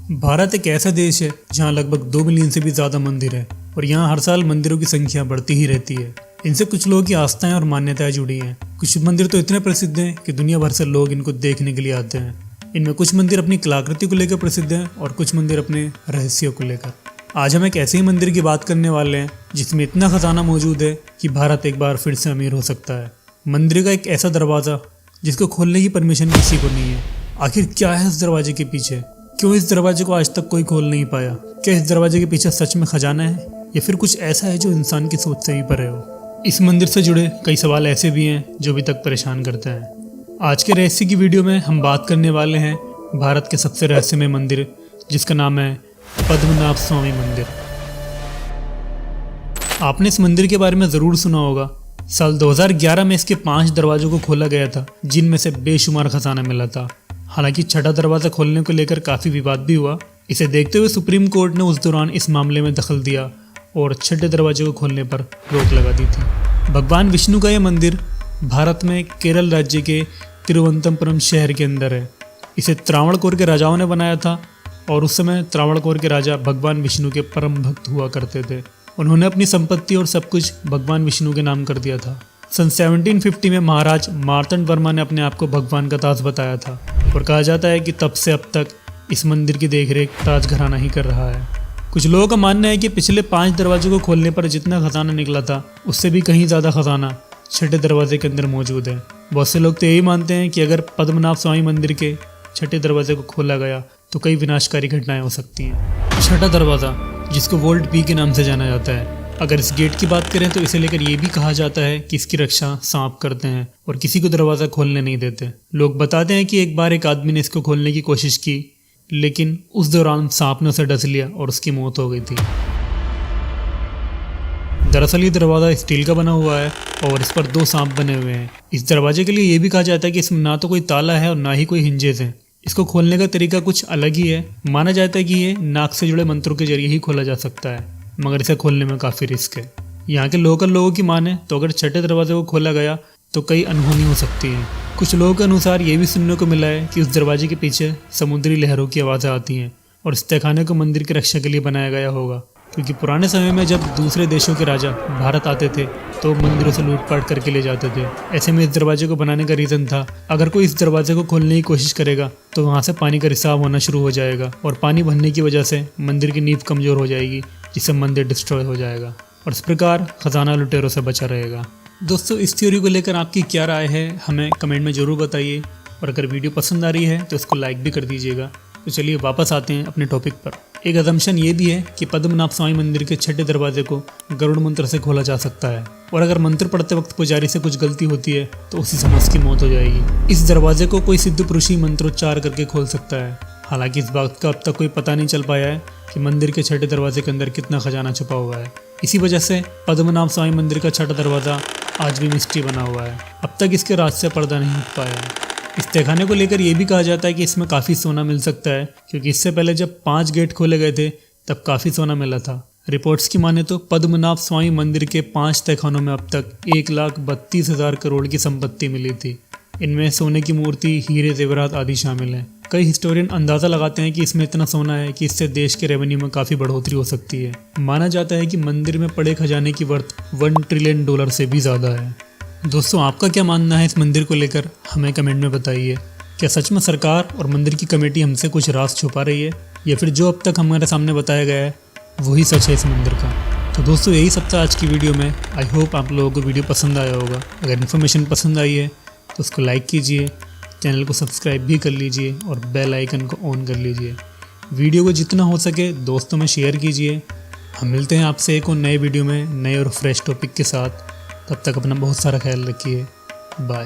भारत एक ऐसा देश है जहाँ लगभग 2 मिलियन से भी ज़्यादा मंदिर हैं और यहाँ हर साल मंदिरों की संख्या बढ़ती ही रहती है। इनसे कुछ लोगों की आस्थाएं और मान्यताएं जुड़ी हैं। कुछ मंदिर तो इतने प्रसिद्ध हैं कि दुनिया भर से लोग इनको देखने के लिए आते हैं। इनमें कुछ मंदिर अपनी कलाकृति को लेकर प्रसिद्ध हैं और कुछ मंदिर अपने रहस्यों को लेकर। आज हम एक ऐसे ही मंदिर की बात करने वाले हैं जिसमें इतना खजाना मौजूद है कि भारत एक बार फिर से अमीर हो सकता है। मंदिर का एक ऐसा दरवाज़ा जिसको खोलने की परमिशन किसी को नहीं है। आखिर क्या है इस दरवाजे के पीछे? क्यों इस दरवाजे को आज तक कोई खोल नहीं पाया? क्या इस दरवाजे के पीछे सच में खजाना है या फिर कुछ ऐसा है जो इंसान की सोच से भी परे हो? इस मंदिर से जुड़े कई सवाल ऐसे भी हैं जो अभी तक परेशान करते हैं। आज के रहस्य की वीडियो में हम बात करने वाले हैं भारत के सबसे रहस्यमय मंदिर जिसका नाम है पद्मनाभ स्वामी मंदिर। आपने इस मंदिर के बारे में ज़रूर सुना होगा। साल 2011 में इसके 5 दरवाजों को खोला गया था जिनमें से बेशुमार खजाना मिला था। हालांकि छठा दरवाज़ा खोलने को लेकर काफ़ी विवाद भी हुआ। इसे देखते हुए सुप्रीम कोर्ट ने उस दौरान इस मामले में दखल दिया और छठे दरवाजे को खोलने पर रोक लगा दी थी। भगवान विष्णु का यह मंदिर भारत में केरल राज्य के तिरुवनंतपुरम शहर के अंदर है। इसे त्रावणकोर के राजाओं ने बनाया था और उस समय त्रावणकोर के राजा भगवान विष्णु के परम भक्त हुआ करते थे। उन्होंने अपनी संपत्ति और सब कुछ भगवान विष्णु के नाम कर दिया था। सन 1750 में महाराज मार्तंड वर्मा ने अपने आप को भगवान का ताज बताया था और कहा जाता है कि तब से अब तक इस मंदिर की देखरेख राजघराना ही कर रहा है। कुछ लोगों का मानना है कि पिछले 5 दरवाजों को खोलने पर जितना खजाना निकला था उससे भी कहीं ज़्यादा खजाना छठे दरवाजे के अंदर मौजूद है। बहुत से लोग तो यही मानते हैं कि अगर पद्मनाभ स्वामी मंदिर के छठे दरवाजे को खोला गया तो कई विनाशकारी घटनाएं हो सकती हैं। छठा दरवाज़ा जिसको वोल्ट बी के नाम से जाना जाता है। अगर इस गेट की बात करें तो इसे लेकर ये भी कहा जाता है कि इसकी रक्षा सांप करते हैं और किसी को दरवाज़ा खोलने नहीं देते। लोग बताते हैं कि एक बार एक आदमी ने इसको खोलने की कोशिश की लेकिन उस दौरान सांप ने उसे डस लिया और उसकी मौत हो गई थी। दरअसल ये दरवाज़ा स्टील का बना हुआ है और इस पर 2 सांप बने हुए हैं। इस दरवाजे के लिए ये भी कहा जाता है कि इसमें ना तो कोई ताला है और ना ही कोई हिंजेस हैं। इसको खोलने का तरीका कुछ अलग ही है। माना जाता है कि ये नाक से जुड़े मंत्रों के जरिए ही खोला जा सकता है, मगर इसे खोलने में काफ़ी रिस्क है। यहाँ के लोकल लोगों की माने तो अगर छठे दरवाजे को खोला गया तो कई अनहोनी हो सकती हैं। कुछ लोगों के अनुसार ये भी सुनने को मिला है कि उस दरवाजे के पीछे समुद्री लहरों की आवाज़ें आती हैं और इस तहखाने को मंदिर की रक्षा के लिए बनाया गया होगा, क्योंकि पुराने समय में जब दूसरे देशों के राजा भारत आते थे तो मंदिरों से लूटपाट करके ले जाते थे। ऐसे में इस दरवाजे को बनाने का रीज़न था अगर कोई इस दरवाजे को खोलने की कोशिश करेगा तो वहाँ से पानी का रिसाव होना शुरू हो जाएगा और पानी भरने की वजह से मंदिर की नींव कमज़ोर हो जाएगी जिससे मंदिर डिस्ट्रॉय हो जाएगा और इस प्रकार खजाना लुटेरों से बचा रहेगा। दोस्तों, इस थ्योरी को लेकर आपकी क्या राय है हमें कमेंट में ज़रूर बताइए और अगर वीडियो पसंद आ रही है तो इसको लाइक भी कर दीजिएगा। तो चलिए वापस आते हैं अपने टॉपिक पर। एक असम्पशन ये भी है कि पद्मनाभ स्वामी मंदिर के छठे दरवाजे को गरुड़ मंत्र से खोला जा सकता है और अगर मंत्र पढ़ते वक्त पुजारी से कुछ गलती होती है तो उसी समय उसकी मौत हो जाएगी। इस दरवाजे को कोई सिद्ध पुरुष ही मंत्रोच्चार करके खोल सकता है। हालांकि इस बात का अब तक कोई पता नहीं चल पाया है कि मंदिर के छठे दरवाजे के अंदर कितना खजाना छुपा हुआ है। इसी वजह से पद्मनाभ स्वामी मंदिर का छठा दरवाज़ा आज भी मिस्ट्री बना हुआ है। अब तक इसके राज से पर्दा नहीं उठ पाया है। इस तहखाने को लेकर यह भी कहा जाता है कि इसमें काफ़ी सोना मिल सकता है, क्योंकि इससे पहले जब 5 गेट खोले गए थे तब काफ़ी सोना मिला था। रिपोर्ट्स की माने तो पद्मनाभ स्वामी मंदिर के 5 तहखानों में अब तक 1,32,000 करोड़ की संपत्ति मिली थी। इनमें सोने की मूर्ति, हीरे, जेवरात आदि शामिल हैं। कई हिस्टोरियन अंदाज़ा लगाते हैं कि इसमें इतना सोना है कि इससे देश के रेवेन्यू में काफ़ी बढ़ोतरी हो सकती है। माना जाता है कि मंदिर में पड़े खजाने की वर्थ $1 ट्रिलियन से भी ज़्यादा है। दोस्तों, आपका क्या मानना है इस मंदिर को लेकर हमें कमेंट में बताइए। क्या सच में सरकार और मंदिर की कमेटी हमसे कुछ राज छुपा रही है या फिर जो अब तक हमारे सामने बताया गया है वही सच है इस मंदिर का? तो दोस्तों, यही सब था आज की वीडियो में। आई होप आप लोगों को वीडियो पसंद आया होगा। अगर इन्फॉर्मेशन पसंद आई है तो उसको लाइक कीजिए, चैनल को सब्सक्राइब भी कर लीजिए और बेल आइकन को ऑन कर लीजिए। वीडियो को जितना हो सके दोस्तों में शेयर कीजिए। हम मिलते हैं आपसे एक और नए वीडियो में नए और फ्रेश टॉपिक के साथ। तब तक अपना बहुत सारा ख्याल रखिए। बाय।